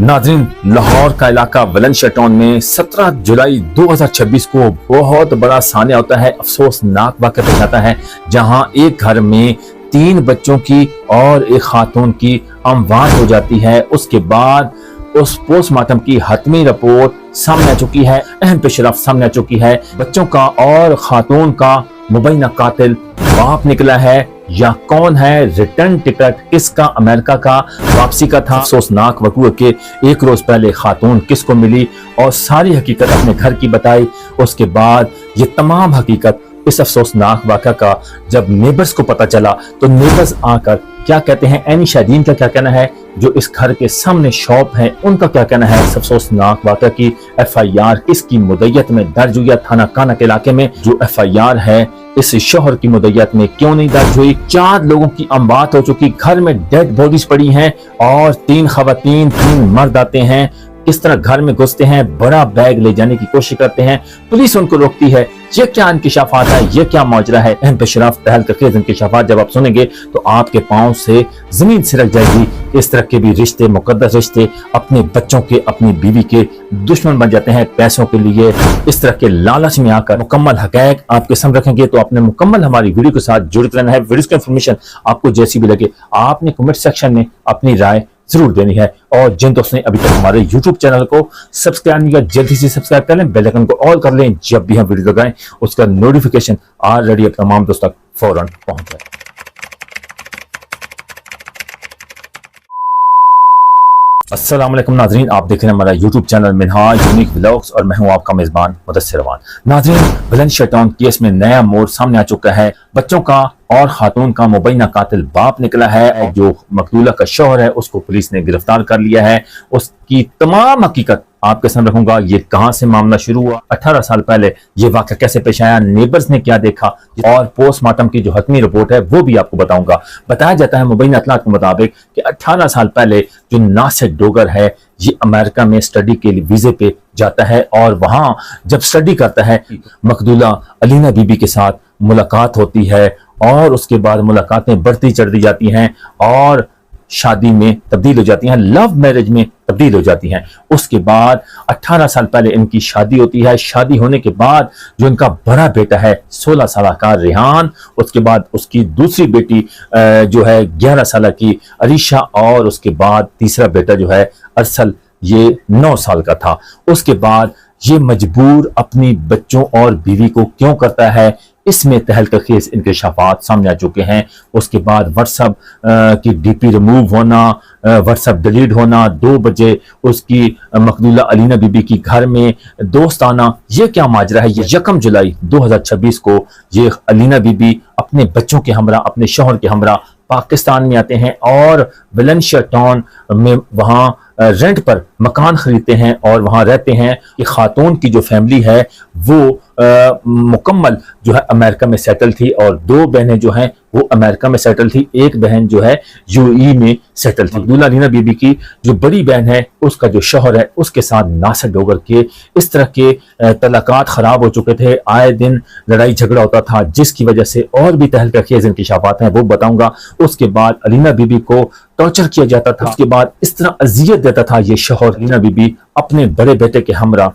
नाज़रीन, लाहौर का इलाका वेलेंशिया टाउन में 17 जुलाई 2026 को बहुत बड़ा सामने होता है। अफसोसनाक वाक़या पेश आता है जहां एक घर में 3 बच्चों की और एक खातून की अमवात हो जाती है। उसके बाद उस पोस्टमार्टम की हतमी रिपोर्ट सामने आ चुकी है, अहम पेशरफ्त सामने आ चुकी है। बच्चों का और खातून का मुबैना कातिल बाप निकला है या कौन है? रिटर्न टिकट किसका अमेरिका का वापसी का था? अफसोसनाक वक़ूअ के एक रोज पहले खातून किसको मिली और सारी हकीकत अपने घर की बताई। उसके बाद ये तमाम हकीकत इस अफसोसनाक वाक़या का जब नेबर्स को पता चला तो नेबर्स आकर क्या कहते हैं, एनी शादीन का क्या कहना है, जो इस घर के सामने शॉप है उनका क्या कहना है। इस अफसोसनाक वाक़या की FIR किसकी मुद्दत में दर्ज हुई? थाना काना के इलाके में जो FIR है इस शोहर की मुद्दत में क्यों नहीं दर्ज हुई? 4 लोगों की अमवात हो चुकी, घर में डेड बॉडीज पड़ी हैं और 3 खवातीन 3 मर्द आते हैं। किस तरह घर में घुसते हैं, बड़ा बैग ले जाने की कोशिश करते हैं, पुलिस उनको रोकती है। ये क्या इंकिशाफात है, ये क्या माजरा है? अहम पेशरफ्त तहलकखेज़ इंकिशाफात जब आप सुनेंगे तो आपके पांव से जमीन सिरक जाएगी। इस तरह के भी रिश्ते, मुकद्दस रिश्ते, अपने बच्चों के, अपनी बीवी के दुश्मन बन जाते हैं पैसों के लिए। इस तरह के लालच में आकर मुकम्मल हक़ाइक़ आपके सामने रखेंगे तो आपने मुकम्मल हमारी वीडियो के साथ जुड़े रहना है। वीडियो की इंफॉर्मेशन आपको जैसी भी लगे आपने कमेंट सेक्शन में अपनी राय जरूर देनी है। और जिन दोस्तों ने अभी तक हमारे YouTube चैनल को सब्सक्राइब नहीं किया जल्दी से सब्सक्राइब कर लें, बेल आइकन को ऑल कर लें। जब भी हम वीडियो लगाएं उसका नोटिफिकेशन ऑलरेडी अब तमाम दोस्तों तक फौरन पहुंच जाए। अस्सलाम वालेकुम नाज़रीन, आप देख रहे हैं हमारा YouTube channel Minhaj unique vlogs और मैं हूं आपका मेज़बान मुदस्सिर रवान। नाज़रीन, वेलेंशिया टाउन केस में नया मोड़ सामने आ चुका है। बच्चों का और खातून का मुबैना कातिल बाप निकला है। जो मकतूला का शौहर है उसको पुलिस ने गिरफ्तार कर लिया है। उसकी तमाम हकीकत आपके सामने रखूंगा। ये कहां से मामला शुरू हुआ, 18 साल पहले ये वाक़या कैसे पेश आया, नेबर्स ने क्या देखा और पोस्टमार्टम की जो हतमी रिपोर्ट है वो भी आपको बताऊंगा। बताया जाता है मुबैना इत्तलात के मुताबिक कि 18 साल पहले जो नासिर डोगर है ये अमेरिका में स्टडी के लिए वीजे पे जाता है और वहां जब स्टडी करता है मकदूला अलीना बीबी के साथ मुलाकात होती है और उसके बाद मुलाकातें बढ़ती चढ़ती जाती हैं और शादी में तब्दील हो जाती हैं, लव मैरिज में तब्दील हो जाती हैं। उसके बाद 18 साल पहले इनकी शादी होती है। शादी होने के बाद जो इनका बड़ा बेटा है 16 साल का रेहान, उसके बाद उसकी दूसरी बेटी जो है 11 साल की अरीशा और उसके बाद तीसरा बेटा जो है अरसल, ये 9 साल का था। उसके बाद ये मजबूर अपनी बच्चों और बीवी को क्यों करता है, इसमें तहलकखेज़ इंकिशाफात सामने आ चुके हैं। उसके बाद व्हाट्सएप की DP रिमूव होना, व्हाट्सएप डिलीट होना, 2 बजे उसकी मकदूला अलीना बीबी की घर में दोस्त आना, ये क्या माजरा है? ये 1 जुलाई 2026 को ये अलीना बीबी अपने बच्चों के हमरा, अपने शौहर के हमरा पाकिस्तान में आते हैं और वेलेंशिया टाउन में वहाँ रेंट पर मकान खरीदते हैं और वहाँ रहते हैं। कि खातून की जो फैमिली है वो मुकम्मल जो है अमेरिका में सेटल थी और 2 बहनें जो हैं वो अमेरिका में सेटल थी, एक बहन जो है UAE में सेटल थी। मकदूला अलीना बीबी की जो बड़ी बहन है उसका जो शौहर है उसके साथ नासिर डोगर के इस तरह के तलाकात खराब हो चुके थे, आए दिन लड़ाई झगड़ा होता था जिसकी वजह से और भी तहलकखेज़ इंकिशाफात हैं वो बताऊंगा। उसके बाद अलीना बीबी को टॉर्चर किया जाता था। उसके बाद इस तरह अजियत देता था ये शौहर। अलीना बीबी अपने बड़े बेटे के हमरा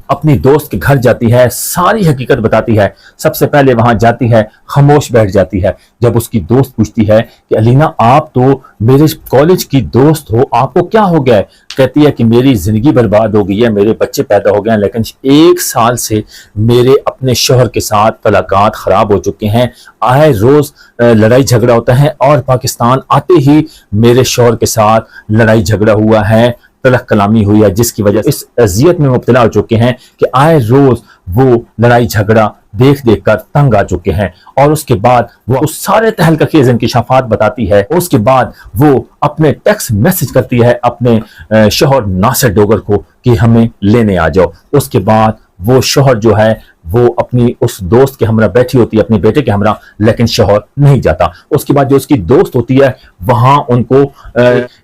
अपनी दोस्त के घर जाती है, सारी हकीकत बताती है। सबसे पहले वहां जाती है, खामोश बैठ जाती है। जब उसकी दोस्त पूछती है कि अलीना आप तो मेरे कॉलेज की दोस्त हो, आपको क्या हो गया है? कहती है कि मेरी जिंदगी बर्बाद हो गई है, मेरे बच्चे पैदा हो गए हैं, लेकिन 1 साल से मेरे अपने शौहर के साथ तलाकात खराब हो चुके हैं। आए रोज लड़ाई झगड़ा होता है और पाकिस्तान आते ही मेरे शौहर के साथ लड़ाई झगड़ा हुआ है, तलक कलामी हुई है, जिसकी वजह से इस अजियत में मुब्तला हो चुके हैं कि आए रोज वो लड़ाई झगड़ा देख देख कर तंग आ चुके हैं। और उसके बाद वो उस सारे तहलकखेज़ इंकिशाफात बताती है। उसके बाद वो अपने टेक्स्ट मैसेज करती है अपने शौहर नासिर डोगर को कि हमें लेने आ जाओ। उसके बाद वो शौहर जो है वो अपनी उस दोस्त के हमरा बैठी होती है, अपने बेटे के हमरा, लेकिन शौहर नहीं जाता। उसके बाद जो उसकी दोस्त होती है वहां उनको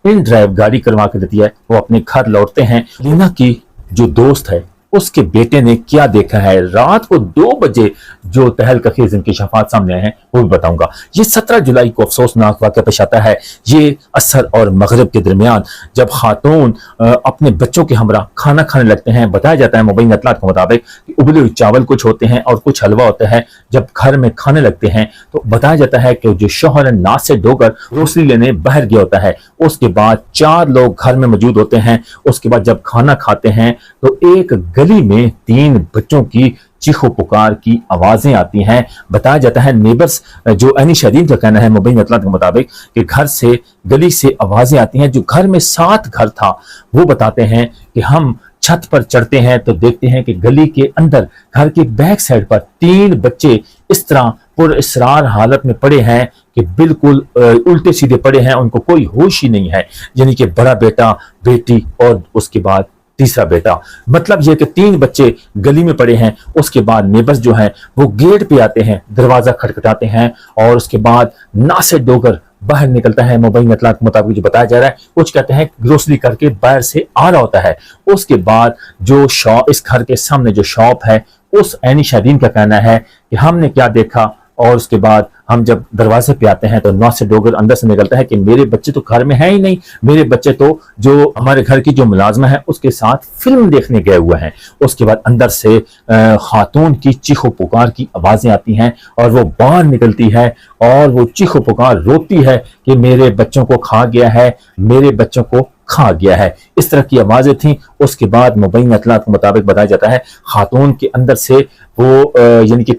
इन ड्राइव गाड़ी करवा के देती है, वो अपने घर लौटते हैं। लीना की जो दोस्त है उसके बेटे ने क्या देखा है। रात को 2 बजे जो तहलकखेज इंकशाफात सामने आए हैं वो भी बताऊंगा। ये 17 जुलाई को अफसोसनाक वाक़या पेश आता है। ये असर और मगरिब के दरमियान जब खातून अपने बच्चों के हमरा खाना खाने लगते हैं। बताया जाता है मुबैन इत्तलात के मुताबिक कि उबले हुए चावल कुछ होते हैं और कुछ हलवा होता है। जब घर में खाने लगते हैं तो बताया जाता है कि जो शौहर है नासिर डोगर ग्रोसरी लेने बाहर गया होता है। उसके बाद 4 लोग घर में मौजूद होते हैं। उसके बाद जब खाना खाते हैं तो एक गली में 3 बच्चों की चीखो पुकार की आवाजें आती हैं। बताया जाता है नेबर्स जो अनी शदीद का कहना है मुबैन इत्तलात के मुताबिक कि घर से गली से आवाजें आती हैं। जो घर में 7 घर था वो बताते हैं कि हम छत पर चढ़ते हैं तो देखते हैं कि गली के अंदर घर के बैक साइड पर 3 बच्चे इस तरह पुरअसरार हालत में पड़े हैं कि बिल्कुल उल्टे सीधे पड़े हैं। उनको कोई होश ही नहीं है। यानी कि बड़ा बेटा, बेटी और उसके बाद तीसरा बेटा। मतलब यह कि 3 बच्चे गली में पड़े हैं। उसके बाद नेबर्स जो हैं वो गेट पे आते हैं, दरवाजा खटखटाते हैं और उसके बाद नासिर डोगर बाहर निकलता है। मुबैन इत्तलात के मुताबिक जो बताया जा रहा है, कुछ कहते हैं ग्रोसरी करके बाहर से आ रहा होता है। उसके बाद जो शॉप, इस घर के सामने जो शॉप है, उस ऐनी शादीन का कहना है कि हमने क्या देखा। और उसके बाद हम जब दरवाजे पे आते हैं तो नासिर डोगर अंदर से निकलता है कि मेरे बच्चे तो घर में हैं ही नहीं। मेरे बच्चे तो जो हमारे घर की जो मुलाजमा है उसके साथ फिल्म देखने गए हुए हैं। उसके बाद अंदर से खातून की चीखो पुकार की आवाजें आती हैं और वो बाहर निकलती है और वो चीखो पुकार रोती है कि मेरे बच्चों को खा गया है, मेरे बच्चों को खा गया है। इस तरह की आवाजें थी। उसके बाद मुबैन इत्तलात के मुताबिक बताया जाता है खातून के अंदर से वो यानी कि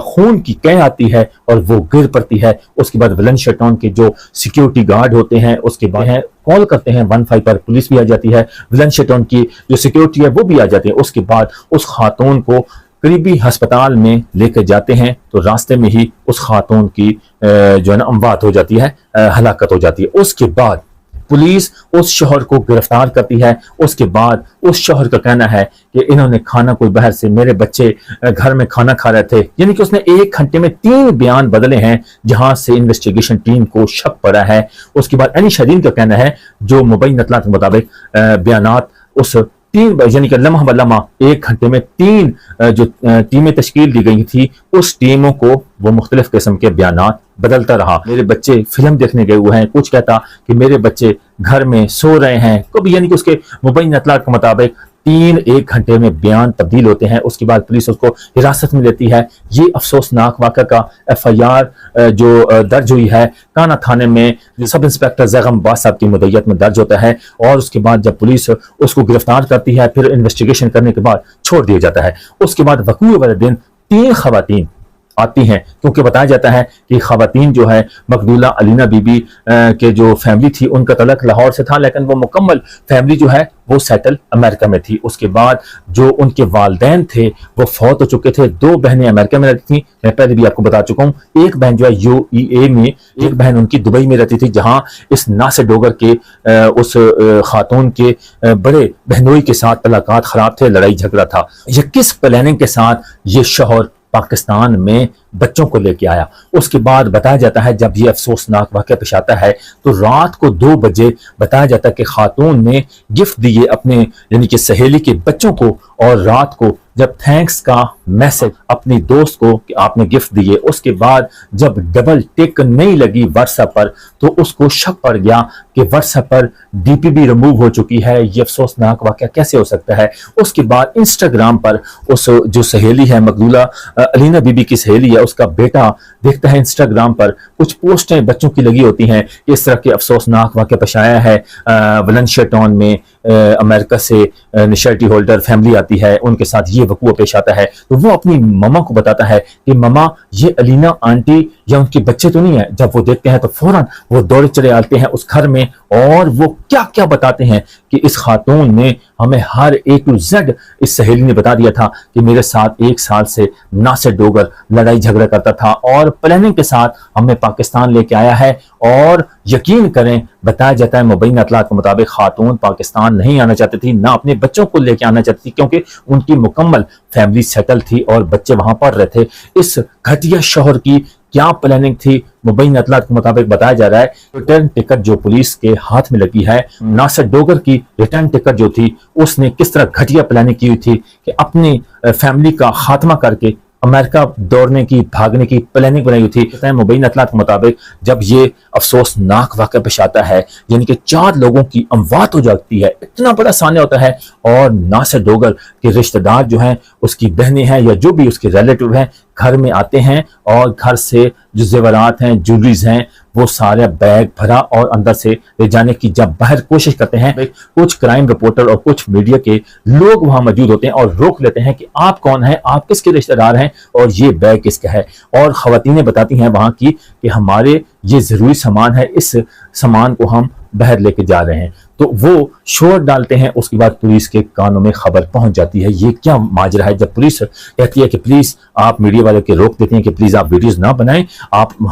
खून की कै आती है और वो गिर पड़ती है। उसके बाद वलेंशिया टाउन के जो सिक्योरिटी गार्ड होते हैं उसके बाद कॉल करते हैं 15 पर, पुलिस भी आ जाती है। वलेंशिया टाउन की जो सिक्योरिटी है वो भी आ जाती है। उसके बाद उस खातून को करीबी अस्पताल में लेकर जाते हैं तो रास्ते में ही उस खातून की जो है ना अमवात हो जाती है, हलाकत हो जाती है। उसके बाद पुलिस उस शौहर को गिरफ्तार करती है। उसके बाद उस शौहर का कहना है कि इन्होंने खाना कोई बाहर से, मेरे बच्चे घर में खाना खा रहे थे। यानी कि उसने 1 घंटे में 3 बयान बदले हैं जहां से इन्वेस्टिगेशन टीम को शक पड़ा है। उसके बाद अनी शदीन का कहना है जो मुबैन इत्तलात के मुताबिक बयानात उस 3 यानी कि लम्हा ब लम्हा 1 घंटे में 3 जो टीमें तश्कील दी गई थी उस टीमों को वो मुख्तलिफ किस्म के बयानात बदलता रहा। मेरे बच्चे फिल्म देखने गए हुए हैं, कुछ कहता कि मेरे बच्चे घर में सो रहे हैं। कभी यानी कि उसके मुबैन इत्तलात के मुताबिक 1 घंटे में बयान तब्दील होते हैं। उसके बाद पुलिस उसको हिरासत में लेती है। ये अफसोसनाक वाक़ा का FIR जो दर्ज हुई है काना थाने में सब इंस्पेक्टर ज़ैगम अब्बास साहब की मुद्दत में दर्ज होता है। और उसके बाद जब पुलिस उसको गिरफ्तार करती है फिर इन्वेस्टिगेशन करने के बाद छोड़ दिया जाता है। उसके बाद वक़ूए वाले दिन 3 खवातीन आती हैं क्योंकि बताया जाता है कि खवातीन जो है मकदूला अलीना बीबी के जो फैमिली थी उनका तलक लाहौर से था, लेकिन वो मुकम्मल फैमिली जो है वो सेटल अमेरिका में थी। उसके बाद जो उनके वालदैन थे वो फौत हो चुके थे। 2 बहनें अमेरिका में रहती थी, मैं पहले भी आपको बता चुका हूँ। एक बहन जो है UAE में, एक बहन उनकी दुबई में रहती थी जहां इस नासिर डोगर के उस खातून के बड़े बहनोई के साथ तलाकात खराब थे, लड़ाई झगड़ा था। ये किस प्लानिंग के साथ ये शौहर पाकिस्तान में बच्चों को लेके आया। उसके बाद बताया जाता है जब ये अफसोसनाक वाक़या पेश आता है तो रात को 2 बजे बताया जाता है कि खातून ने गिफ्ट दिए अपने यानी कि सहेली के बच्चों को। और रात को जब थैंक्स का मैसेज अपनी दोस्त को कि आपने गिफ्ट दिए, उसके बाद जब डबल टिक नहीं लगी व्हाट्सएप पर तो उसको शक पड़ गया कि व्हाट्सएप पर DP भी रिमूव हो चुकी है। ये अफसोसनाक वाक़या कैसे हो सकता है। उसके बाद इंस्टाग्राम पर उस जो सहेली है मकदूला अलीना बीबी की सहेली है, उसका बेटा देखता है इंस्टाग्राम पर कुछ पोस्टें बच्चों की लगी होती हैं। इस तरह के अफसोसनाक वाक़या पेश आया है। वलेंशिया टाउन में अमेरिका से निशर्टी होल्डर फैमिली आती है, उनके साथ ये वक़ूआ पेश आता है तो वो अपनी ममा को बताता है कि ममा ये अलीना आंटी या उनके बच्चे तो नहीं है। जब वो देखते हैं तो फौरन वो दौड़े चले आते हैं उस घर में और वो क्या क्या बताते हैं कि इस खातून ने हमें हर A to Z, इस सहेली ने बता दिया था कि मेरे साथ 1 साल से नासिर डोगर लड़ाई झगड़ा करता था और प्लानिंग के साथ हमें पाकिस्तान लेके आया है। और यकीन करें बताया जाता है मुबैन इत्तलात के मुताबिक खातून पाकिस्तान नहीं आना चाहती थी, ना अपने बच्चों को लेके आना चाहती थी क्योंकि उनकी मुकम्मल फैमिली सेटल थी और बच्चे वहां पर रहे थे। इस घटिया शौहर की کیا پلاننگ تھی؟ مبینہ اطلاعات کے مطابق بتایا جا رہا ہے ریٹرن ٹکٹ جو پولیس کے ہاتھ میں لگی ہے، ناصر ڈوگر کی ریٹرن ٹکٹ جو تھی، اس نے کس طرح گھٹیا پلاننگ کی ہوئی تھی کہ اپنی فیملی کا خاتمہ کر کے امریکہ دوڑنے کی، بھاگنے کی پلاننگ بنائی ہوئی تھی۔ مبینہ اطلاعات کے مطابق جب یہ افسوسناک واقعہ پیش آتا ہے، یعنی کہ 4 لوگوں کی اموات ہو جاتی ہے، اتنا بڑا سانحہ ہوتا ہے، اور ناصر ڈوگر کے رشتہ دار جو ہیں، اس کی بہنیں ہیں یا جو بھی اس کے ریلیٹیو ہیں، گھر میں آتے ہیں اور گھر سے جو زیورات ہیں، جویلریز ہیں، وہ سارا بیگ بھرا اور اندر سے لے جانے کی جب باہر کوشش کرتے ہیں، کچھ کرائم رپورٹر اور کچھ میڈیا کے لوگ وہاں موجود ہوتے ہیں اور روک لیتے ہیں کہ آپ کون ہیں، آپ کس کے رشتہ دار ہیں اور یہ بیگ کس کا ہے، اور خواتینیں بتاتی ہیں وہاں کی کہ ہمارے یہ ضروری سامان ہے، اس سامان کو ہم باہر لے کے جا رہے ہیں۔ تو وہ شور ڈالتے ہیں، اس کے بعد پولیس کے کانوں میں خبر پہنچ جاتی ہے۔ یہ کیا ماجرا ہے؟ جب پولیس کہتی ہے کہ پلیز، آپ میڈیا والے کے روک دیتے ہیں کہ پلیز آپ ویڈیوز نہ بنائیں،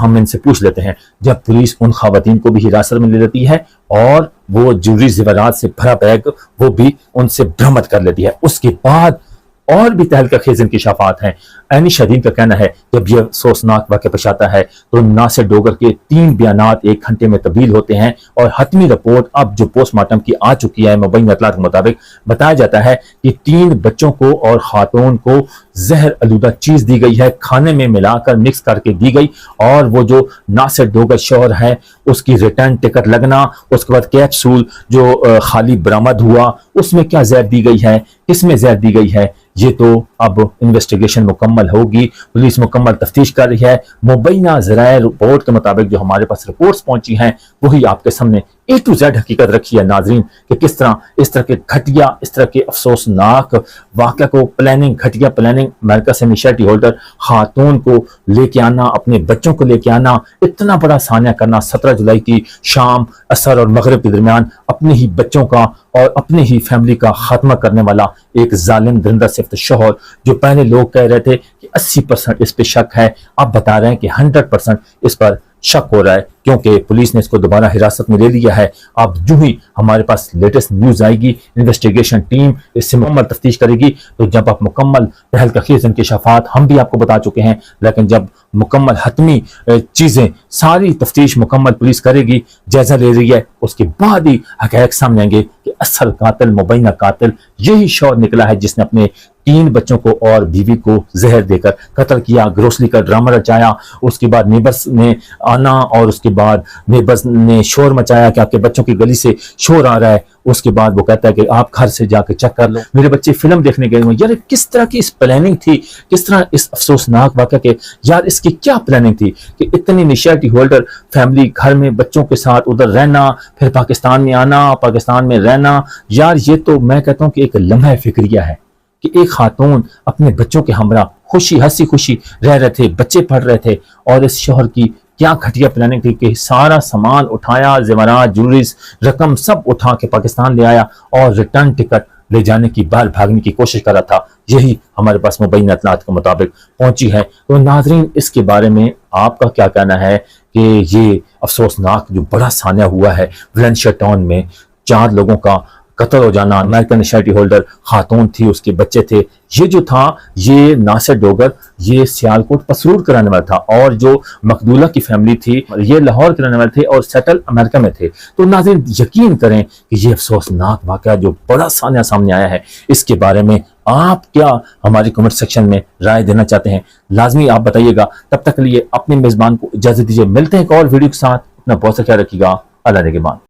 ہم ان سے پوچھ لیتے ہیں، جب پولیس ان خواتین کو بھی حراست میں لے لیتی ہے اور وہ جویلری زیورات سے بھرا بیگ وہ بھی ان سے برآمد کر لیتی ہے۔ اس کے بعد اور بھی تہلکہ خیز انکشافات ہیں۔ عینی شہیدین کا کہنا ہے جب یہ افسوسناک واقعہ پیش آتا ہے تو ناصر ڈوگر کے 3 بیانات 1 گھنٹے میں تبدیل ہوتے ہیں، اور حتمی رپورٹ اب جو پوسٹ مارٹم کی آ چکی ہے، مبینہ اطلاعات کے مطابق بتایا جاتا ہے کہ 3 بچوں کو اور خاتون کو زہر آلودہ چیز دی گئی ہے، کھانے میں ملا کر مکس کر کے دی گئی، اور وہ جو ناصر ڈوگر شوہر ہے اس کی ریٹرن ٹکٹ لگنا، اس کے بعد کیپسول جو خالی برآمد ہوا، اس میں کیا زہر دی گئی ہے، کس میں زہر دی گئی ہے، یہ تو اب انویسٹیگیشن مکمل ہوگی، پولیس مکمل تفتیش کر رہی ہے۔ مبینہ ذرائع رپورٹ کے مطابق جو ہمارے پاس رپورٹس پہنچی ہیں وہی آپ کے سامنے A to Z حقیقت رکھی ہے ناظرین، کہ کس طرح اس طرح کے گھٹیا، اس طرح کے افسوسناک واقعہ کو گھٹیا پلاننگ، امریکہ سے نیشنلٹی ہولڈر خاتون کو لے کے آنا، اپنے بچوں کو لے کے آنا، اتنا بڑا سانحہ کرنا، 17 جولائی کی شام، عصر اور مغرب کے درمیان اپنے ہی بچوں کا اور اپنے ہی فیملی کا خاتمہ کرنے والا ایک ظالم درندہ صفت شوہر، جو پہلے لوگ کہہ رہے تھے کہ 80% اس پہ شک ہے، اب بتا رہے ہیں کہ 100% اس پر شک ہو رہا ہے، کیونکہ پولیس نے اس کو دوبارہ حراست میں لے لیا ہے۔ اب جو ہی ہمارے پاس لیٹسٹ نیوز آئے گی، انویسٹیگیشن ٹیم اس سے مکمل تفتیش کرے گی، تو جب آپ مکمل تہلکہ خیز انکشافات ہم بھی آپ کو بتا چکے ہیں، لیکن جب مکمل حتمی چیزیں، ساری تفتیش مکمل پولیس کرے گی، جائزہ لے رہی ہے، اس کے بعد ہی حقائق سامنے آئیں گے کہ اصل قاتل، مبینہ قاتل یہی شوہر نکلا ہے جس نے اپنے 3 بچوں کو اور بیوی کو زہر دے کر قتل کیا، گروسلی کا ڈرامہ رچایا، اس کے بعد نیبرز نے آنا اور اس کے بعد نیبرز نے شور مچایا کہ آپ کے بچوں کی گلی سے شور آ رہا ہے، اس کے بعد وہ کہتا ہے کہ آپ گھر سے جا کے چیک کر لو، میرے بچے فلم دیکھنے گئے ہوئے۔ یار کس طرح کی اس پلاننگ تھی، کس طرح اس افسوسناک واقعہ کے، یار اس کی کیا پلاننگ تھی کہ اتنی نیشنلٹی ہولڈر فیملی گھر میں بچوں کے ساتھ ادھر رہنا، پھر پاکستان میں آنا، پاکستان میں رہنا، یار یہ تو میں کہتا ہوں کہ ایک لمحہ فکریہ ہے کہ ایک خاتون اپنے بچوں کے ہمراہ خوشی ہنسی خوشی رہ رہے تھے، بچے پڑھ رہے تھے، اور اس شوہر کی کیا گھٹیا پلاننگ تھی کہ سارا سامان اٹھایا، زیورات، جویلریز، رقم سب اٹھا کے پاکستان لے آیا اور ریٹرن ٹکٹ لے جانے کی، باہر بھاگنے کی کوشش کر رہا تھا۔ یہی ہمارے پاس مبینہ اطلاعات کے مطابق پہنچی ہے۔ تو ناظرین، اس کے بارے میں آپ کا کیا کہنا ہے کہ یہ افسوسناک جو بڑا سانحہ ہوا ہے ولنشیا ٹاؤن میں، 4 لوگوں کا قتل ہو جانا، امریکن نیشنلٹی ہولڈر خاتون تھی، اس کے بچے تھے، یہ جو تھا، یہ ناصر ڈوگر یہ سیالکوٹ پسرور کے رہنے والا تھا، اور جو مقدولہ کی فیملی تھی یہ لاہور کے رہنے والے تھے اور سیٹل امریکہ میں تھے۔ تو ناظرین یقین کریں کہ یہ افسوسناک واقعہ جو بڑا سانحہ سامنے آیا ہے، اس کے بارے میں آپ کیا ہماری کمنٹ سیکشن میں رائے دینا چاہتے ہیں، لازمی آپ بتائیے گا۔ تب تک کے لیے اپنے میزبان کو اجازت دیجیے، ملتے ہیں ایک اور ویڈیو کے ساتھ، اپنا بہت سا خیال رکھیے گا، اللہ نگہبان۔